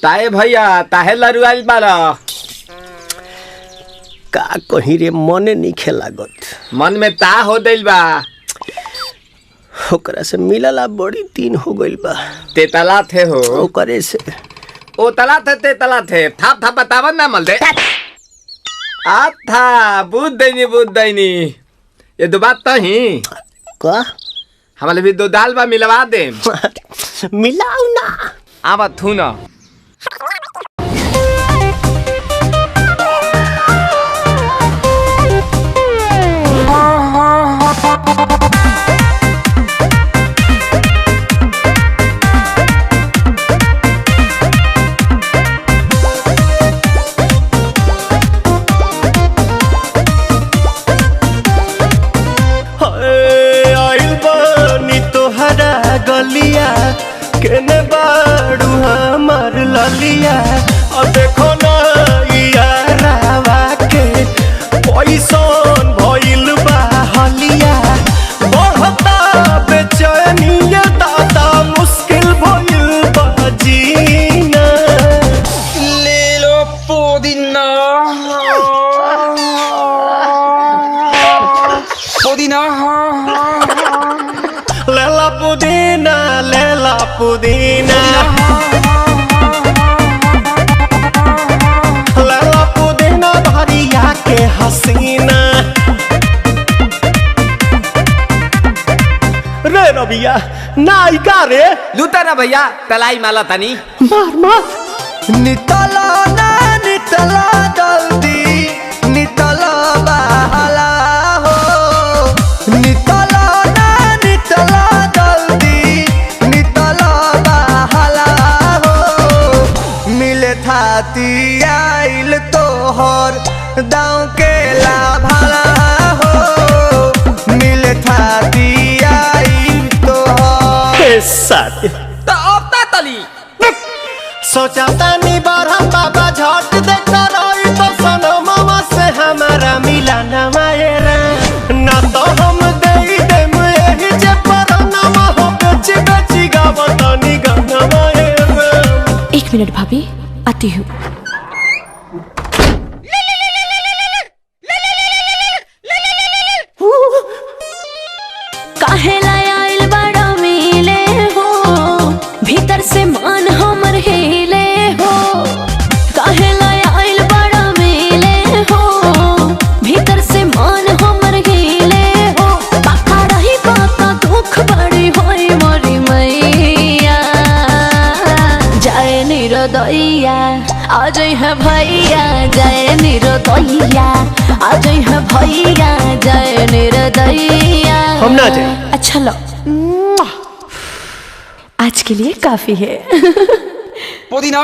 ताए भैया ताहे लरुआल बारा का कहीं रे मने नहीं लागत। मन में ता हो दिल बा ओकरा से मिलला बड़ी दिन हो गइल बा। ते तला थे हो ओकरे से ओ तला थे ते तला थे थाप थाप बतावन ना मल दे आ था बुद्ध दैनी ये दो बात तो ही का हमारे भी दो दाल बा मिलवा दे मिलाऊ ना आवा थू ना गलिया केने बाड़ू हमार ललिया और देखो ना यारावा के पैसन भइल बा हलिया बढ़ता बेचैनिया दादा मुश्किल भइल बा जीना ले लो पुदीना लेला पुदीना लेला पुदीना लेला पुदीना भरिया के हसीना रे रबिया नायिका रे लूटा ना भैया तलाई माला तनी मार मार नितला ना नितला जल्दी नितला बहला हो नितला आइल तोहर दाँव के लाभाला हो मिले थाती आइल तोहर साथ तो अब ता तली सोचा तानी बरहम बाबा झट देखता रही तो सनो मामा से हमारा मिला न मायरा ना तो हम दे देम यही जे परनामा हो बेची बेची गावतानी गाना मायरा। 1 मिनट भाभी आती हूँ। काहे लायल बड़ा मिले हो भीतर से मन हमर हिले हो काहे लायल बड़ा मिले हो भीतर से मन हमर हिले हो बाका रही बाका दुख बड़ी होई मोरी मैया जाए निरोदैया आज है भैया जय निरोदैया आज है भैया जय निरोदैया हम ना जाए। अच्छा लो आज के लिए काफी है पुदीना